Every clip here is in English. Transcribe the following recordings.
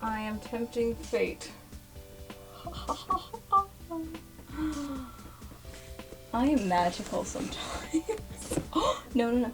I am tempting fate. I am magical sometimes. No, no, no.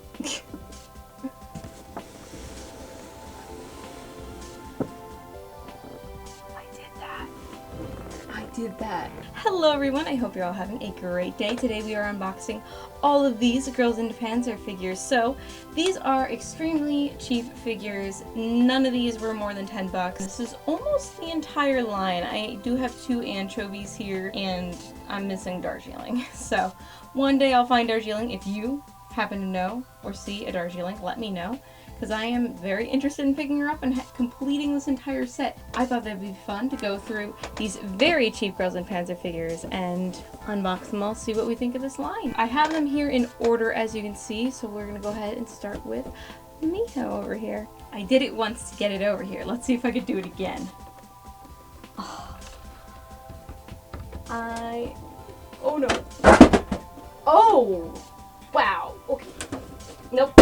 I did that. Hello everyone, I hope you're all having a great day. Today we are unboxing all of these Girls und Panzer figures. So these are extremely cheap figures. None of these were more than 10 bucks. This is almost the entire line. I do have 2 anchovies here and I'm missing Darjeeling. So one day I'll find Darjeeling. If you happen to know or see a Darjeeling, let me know, because I am very interested in picking her up and completing this entire set. I thought that'd be fun to go through these very cheap Girls und Panzer figures and unbox them all, see what we think of this line. I have them here in order, as you can see, so we're gonna go ahead and start with Miho over here. I did it once to get it over here. Let's see if I could do it again. Oh no. Oh! Wow. Okay. Nope.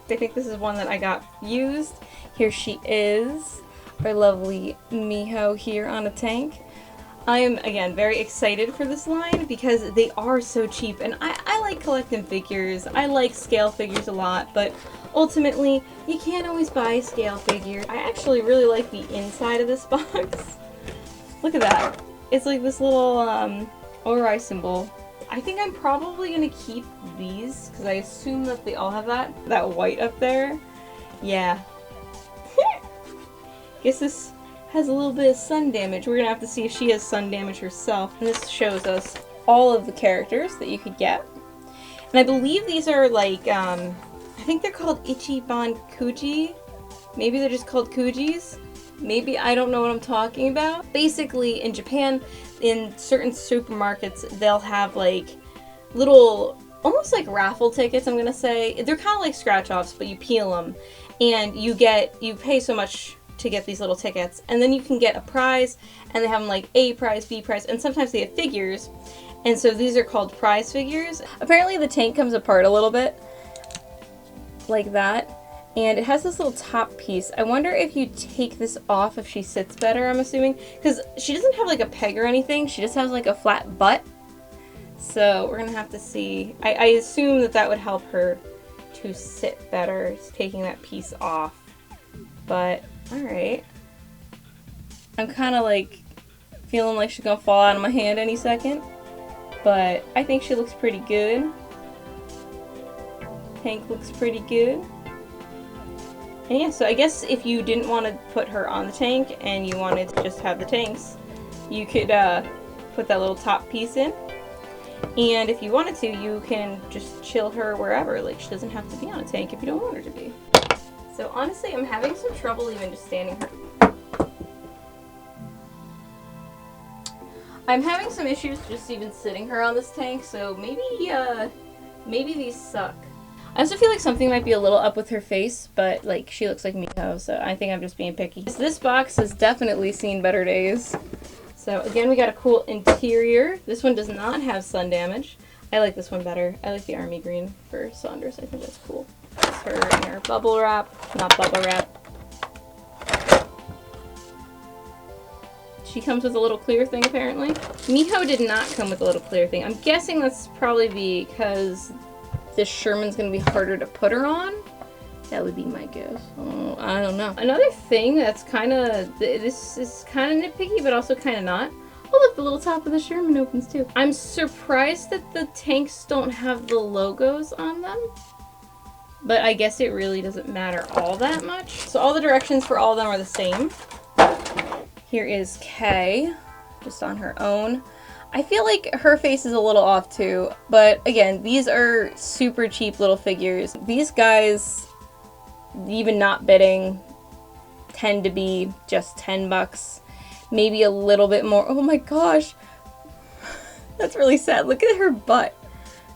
I think this is one that I got used. Here she is, our lovely Miho here on a tank. I am, again, very excited for this line because they are so cheap, and I like collecting figures. I like scale figures a lot, but ultimately, you can't always buy a scale figure. I actually really like the inside of this box. Look at that. It's like this little Ori symbol. I think I'm probably going to keep these, because I assume that they all have that white up there. Yeah. Guess this has a little bit of sun damage. We're going to have to see if she has sun damage herself. And this shows us all of the characters that you could get. And I believe these are like, I think they're called Ichiban Kuji. Maybe they're just called Kujis. Maybe, I don't know what I'm talking about. Basically, in Japan, in certain supermarkets, they'll have like little, almost like raffle tickets, I'm gonna say. They're kind of like scratch-offs, but you peel them, and you pay so much to get these little tickets, and then you can get a prize, and they have them like A prize, B prize, and sometimes they have figures, and so these are called prize figures. Apparently the tank comes apart a little bit, like that. And it has this little top piece. I wonder if you take this off if she sits better, I'm assuming. Because she doesn't have like a peg or anything. She just has like a flat butt. So we're going to have to see. I assume that that would help her to sit better, taking that piece off. But, alright. I'm kind of like feeling like she's going to fall out of my hand any second. But I think she looks pretty good. Tank looks pretty good. And yeah, so I guess if you didn't want to put her on the tank and you wanted to just have the tanks, you could put that little top piece in. And if you wanted to, you can just chill her wherever. Like, she doesn't have to be on a tank if you don't want her to be. So honestly, I'm having some trouble even just standing her. I'm having some issues just even sitting her on this tank, so maybe these suck. I also feel like something might be a little up with her face, but like she looks like Miho, so I think I'm just being picky. So this box has definitely seen better days. So again, we got a cool interior. This one does not have sun damage. I like this one better. I like the army green for Saunders. I think that's cool. That's her in her bubble wrap, not bubble wrap. She comes with a little clear thing apparently. Miho did not come with a little clear thing. I'm guessing that's probably because this Sherman's gonna be harder to put her on. That would be my guess. Oh, I don't know. Another thing that's kind of, this is kind of nitpicky, but also kind of not. Oh look, the little top of the Sherman opens too. I'm surprised that the tanks don't have the logos on them, but I guess it really doesn't matter all that much. So all the directions for all of them are the same. Here is Kay, just on her own. I feel like her face is a little off too, but again, these are super cheap little figures. These guys, even not bidding, tend to be just 10 bucks, maybe a little bit more. Oh my gosh, that's really sad. Look at her butt.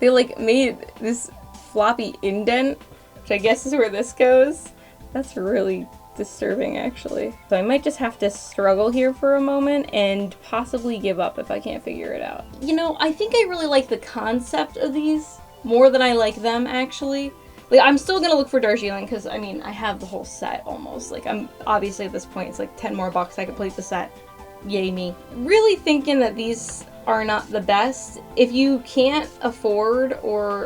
They like made this floppy indent, which I guess is where this goes. That's really disturbing actually. So I might just have to struggle here for a moment and possibly give up if I can't figure it out. You know, I think I really like the concept of these more than I like them actually. Like, I'm still gonna look for Darjeeling, because, I mean, I have the whole set, almost. Like, I'm, obviously, at this point, it's like 10 more bucks, I complete the set. Yay me. Really thinking that these are not the best. If you can't afford or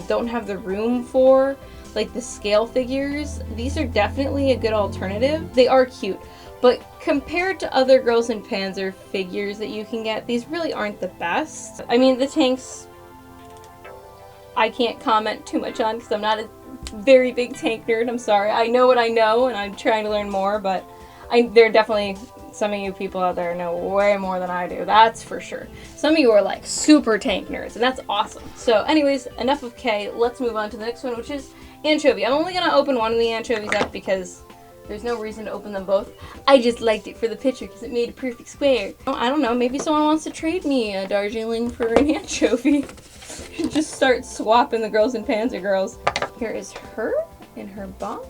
don't have the room for, like, the scale figures, these are definitely a good alternative. They are cute, but compared to other Girls in Panzer figures that you can get, these really aren't the best. I mean, the tanks, I can't comment too much on because I'm not a very big tank nerd. I'm sorry. I know what I know, and I'm trying to learn more, but there are definitely some of you people out there know way more than I do. That's for sure. Some of you are like super tank nerds, and that's awesome. So anyways, enough of K. Let's move on to the next one, which is Anchovy. I'm only going to open one of the anchovies up because there's no reason to open them both. I just liked it for the picture because it made a perfect square. Oh, I don't know. Maybe someone wants to trade me a Darjeeling for an anchovy. Just start swapping the Girls in Panzer girls. Here is her in her box.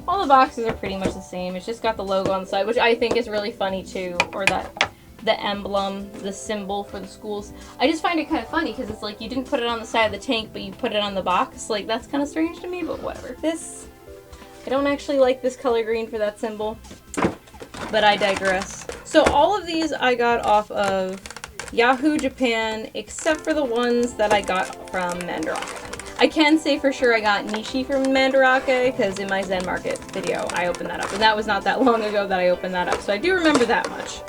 All the boxes are pretty much the same. It's just got the logo on the side, which I think is really funny too. Or that, the emblem, the symbol for the schools. I just find it kind of funny because it's like you didn't put it on the side of the tank, but you put it on the box. Like, that's kind of strange to me, but whatever. This, I don't actually like this color green for that symbol, but I digress. So all of these I got off of Yahoo Japan, except for the ones that I got from Mandarake. I can say for sure I got Nishi from Mandarake, because in my Zen Market video, I opened that up. And that was not that long ago that I opened that up, so I do remember that much.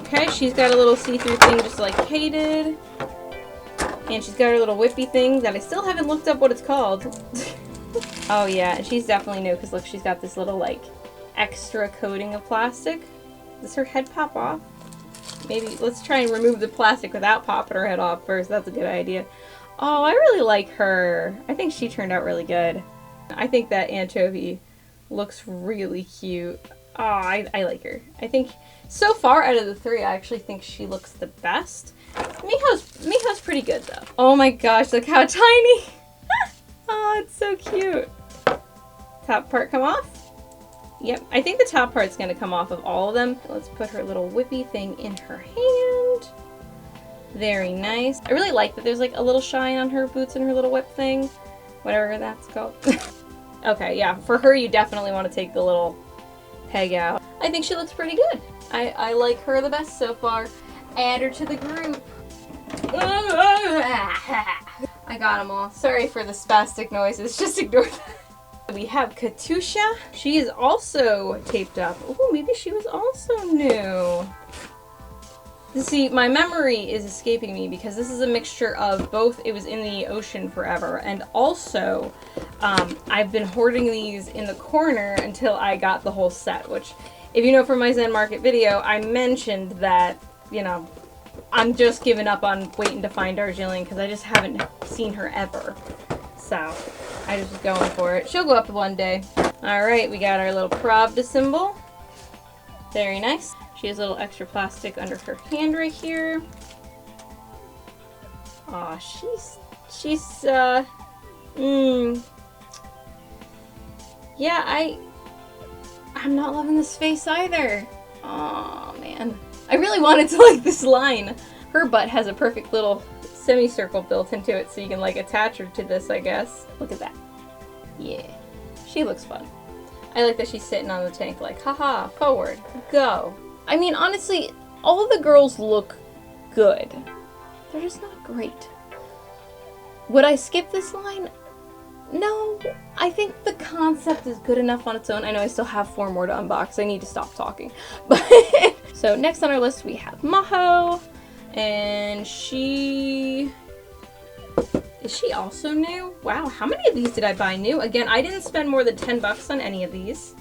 Okay, she's got a little see-through thing just like Kay did. And she's got her little whippy thing that I still haven't looked up what it's called. Oh yeah, and she's definitely new, because look, she's got this little, like, extra coating of plastic. Does her head pop off? Maybe, let's try and remove the plastic without popping her head off first. That's a good idea. Oh, I really like her. I think she turned out really good. I think that Anchovy looks really cute. Oh, I like her. I think, so far out of the three, I actually think she looks the best. Miho's pretty good, though. Oh my gosh, look how tiny! Oh, it's so cute. Top part come off? Yep, I think the top part's gonna come off of all of them. Let's put her little whippy thing in her hand. Very nice. I really like that there's like a little shine on her boots and her little whip thing. Whatever that's called. Okay, yeah, for her you definitely want to take the little peg out. I think she looks pretty good. I like her the best so far. Add her to the group. I got them all. Sorry for the spastic noises, just ignore that. We have Katyusha. She is also taped up. Oh, maybe she was also new. See, my memory is escaping me because this is a mixture of both it was in the ocean forever and also I've been hoarding these in the corner until I got the whole set, which if you know from my Zen Market video, I mentioned that, you know, I'm just giving up on waiting to find Darjeeling because I just haven't seen her ever. So I just was going for it. She'll go up one day. Alright, we got our little Pravda symbol. Very nice. She has a little extra plastic under her hand right here. Aw, yeah, I'm not loving this face either. Aw, man. I really wanted to like this line. Her butt has a perfect little semicircle built into it, so you can like attach her to this, I guess. Look at that. Yeah. She looks fun. I like that she's sitting on the tank like, haha, forward, go. I mean, honestly, all of the girls look good. They're just not great. Would I skip this line? No. I think the concept is good enough on its own. I know I still have 4 more to unbox. I need to stop talking. But so next on our list we have Maho. And is she also new? Wow, how many of these did I buy new? Again, I didn't spend more than 10 bucks on any of these.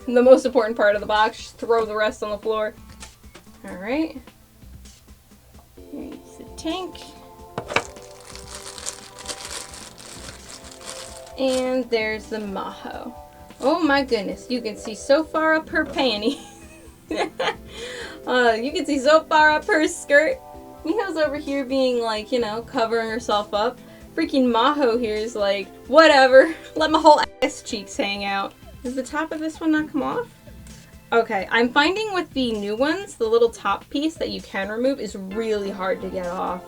The most important part of the box, just throw the rest on the floor. Alright. Here's the tank. And there's the Maho. Oh my goodness, you can see so far up her panty. You can see so far up her skirt. Miho's over here being like, you know, covering herself up. Freaking Maho here is like, whatever, let my whole ass cheeks hang out. Does the top of this one not come off? Okay, I'm finding with the new ones, the little top piece that you can remove is really hard to get off.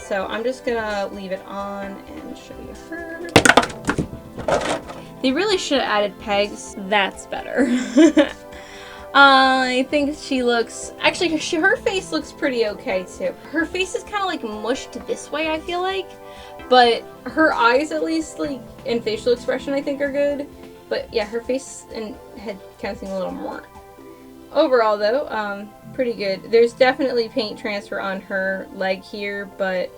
so I'm just gonna leave it on and show you her. They really should have added pegs. That's better. I think she looks... Actually, her face looks pretty okay, too. Her face is kind of, like, mushed this way, I feel like. But her eyes, at least, like, and facial expression, I think, are good. But, yeah, her face and head kind of seem a little more. Overall, though, pretty good. There's definitely paint transfer on her leg here, but...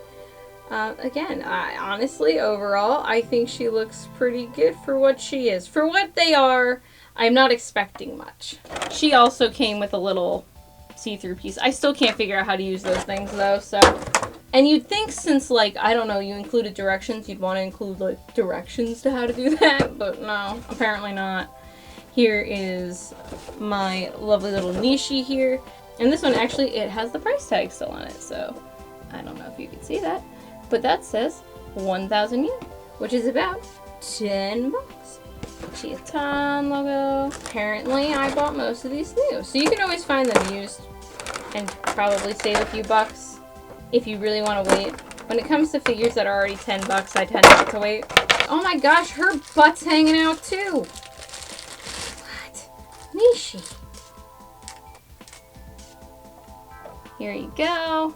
again, honestly, overall, I think she looks pretty good for what she is. For what they are, I'm not expecting much. She also came with a little see-through piece. I still can't figure out how to use those things, though, so... And you'd think since, like, I don't know, you included directions, you'd want to include, like, directions to how to do that, but no, apparently not. Here is my lovely little Nishi here. And this one, actually, it has the price tag still on it, so I don't know if you can see that. But that says 1,000 yen, which is about 10 bucks. Chiatan logo. Apparently, I bought most of these new. So you can always find them used and probably save a few bucks if you really want to wait. When it comes to figures that are already 10 bucks, I tend not to wait. Oh my gosh, her butt's hanging out too. What? Nishi. Here you go.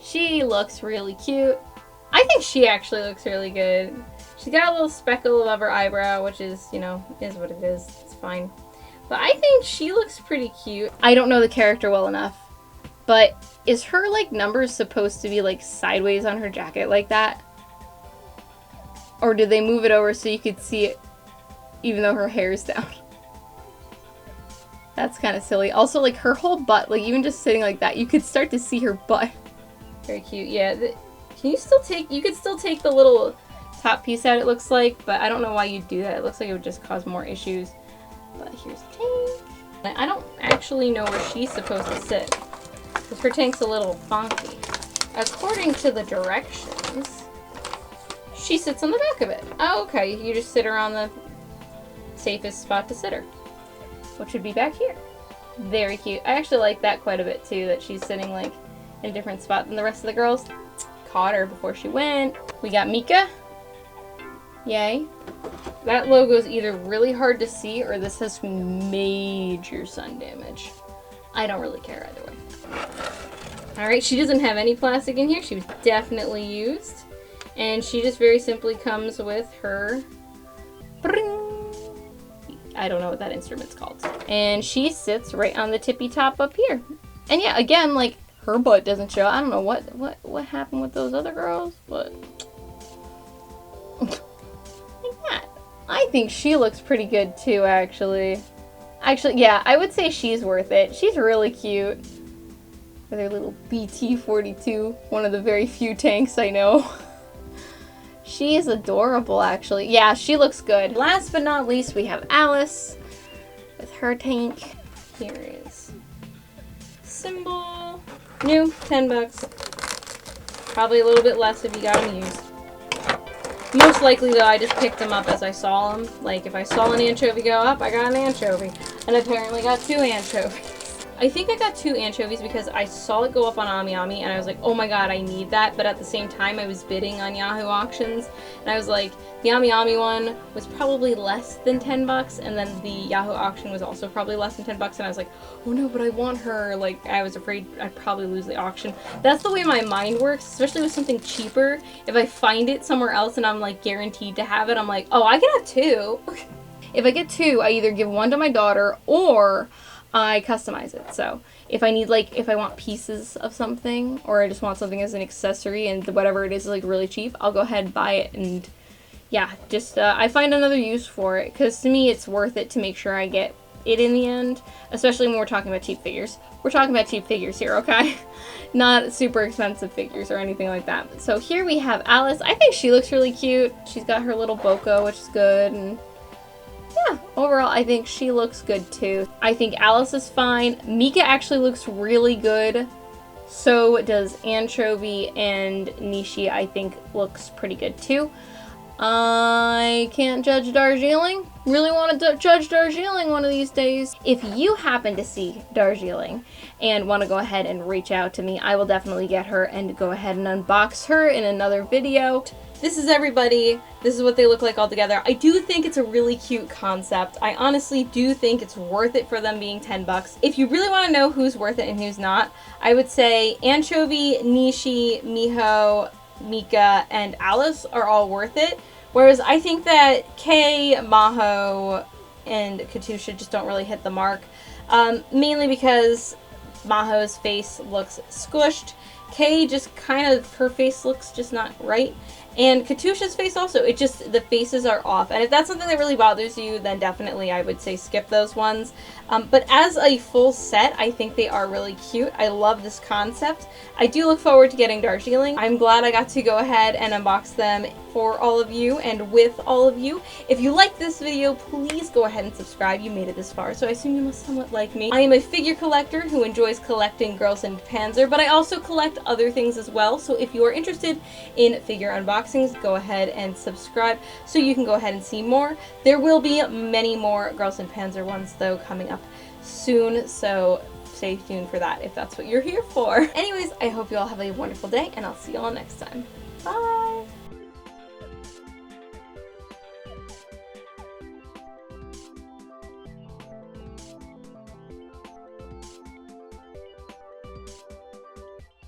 She looks really cute. I think she actually looks really good. She's got a little speckle above her eyebrow, which is, you know, is what it is. It's fine. But I think she looks pretty cute. I don't know the character well enough, but is her, like, numbers supposed to be, like, sideways on her jacket like that? Or did they move it over so you could see it even though her hair's down? That's kind of silly. Also, like, her whole butt, like, even just sitting like that, you could start to see her butt. Very cute. Yeah, can you still take, you could still take the little top piece out, it looks like, but I don't know why you'd do that. It looks like it would just cause more issues. But here's the tank. I don't actually know where she's supposed to sit, because her tank's a little funky. According to the directions, she sits on the back of it. Oh, okay. You just sit her on the safest spot to sit her, which would be back here. Very cute. I actually like that quite a bit too, that she's sitting like in a different spot than the rest of the girls. Caught her before she went. We got Mika. Yay. That logo is either really hard to see or this has major sun damage. I don't really care either way. Alright, she doesn't have any plastic in here. She was definitely used. And she just very simply comes with her... I don't know what that instrument's called. And she sits right on the tippy top up here. And yeah, again, like, her butt doesn't show. I don't know what happened with those other girls, but... like that. I think she looks pretty good too, actually. Actually, yeah, I would say she's worth it. She's really cute. With her little BT-42, one of the very few tanks I know. She is adorable, actually. Yeah, she looks good. Last but not least, we have Alice with her tank. Here is symbol. New, 10 bucks. Probably a little bit less if you got them used. Most likely, though, I just picked them up as I saw them. Like, if I saw an anchovy go up, I got an anchovy. And apparently got 2 anchovies. I think I got 2 anchovies because I saw it go up on AmiAmi and I was like, oh my god, I need that. But at the same time, I was bidding on Yahoo auctions. And I was like, the AmiAmi one was probably less than 10 bucks. And then the Yahoo auction was also probably less than 10 bucks. And I was like, oh no, but I want her. Like, I was afraid I'd probably lose the auction. That's the way my mind works, especially with something cheaper. If I find it somewhere else and I'm like guaranteed to have it, I'm like, oh, I can have 2. If I get 2, I either give 1 to my daughter or I customize it. So if I need, like, if I want pieces of something or I just want something as an accessory and whatever it is like really cheap, I'll go ahead and buy it. And yeah, just I find another use for it because to me it's worth it to make sure I get it in the end, especially when we're talking about cheap figures. We're talking about cheap figures here, okay? Not super expensive figures or anything like that. So here we have Alice. I think she looks really cute. She's got her little boko, which is good, and yeah, overall, I think she looks good too. I think Alice is fine. Mika actually looks really good. So does Anchovy, and Nishi, I think, looks pretty good too. I can't judge Darjeeling. Really want to judge Darjeeling one of these days. If you happen to see Darjeeling and want to go ahead and reach out to me, I will definitely get her and go ahead and unbox her in another video. This is everybody. This is what they look like all together. I do think it's a really cute concept. I honestly do think it's worth it for them being 10 bucks. If you really want to know who's worth it and who's not, I would say Anchovy, Nishi, Miho, Mika, and Alice are all worth it. Whereas I think that Kay, Maho, and Katyusha just don't really hit the mark. Mainly because Maho's face looks squished. Kay just kind of, her face looks just not right. And Katyusha's face also, it just, the faces are off. And if that's something that really bothers you, then definitely I would say skip those ones. But as a full set, I think they are really cute. I love this concept. I do look forward to getting Darjeeling. I'm glad I got to go ahead and unbox them for all of you and with all of you. If you like this video, please go ahead and subscribe. You made it this far, so I assume you must somewhat like me. I am a figure collector who enjoys collecting girls and Panzer, but I also collect other things as well. So if you are interested in figure unboxings, go ahead and subscribe so you can go ahead and see more. There will be many more girls and Panzer ones though coming up soon, so stay tuned for that if that's what you're here for. Anyways, I hope you all have a wonderful day, and I'll see you all next time. Bye!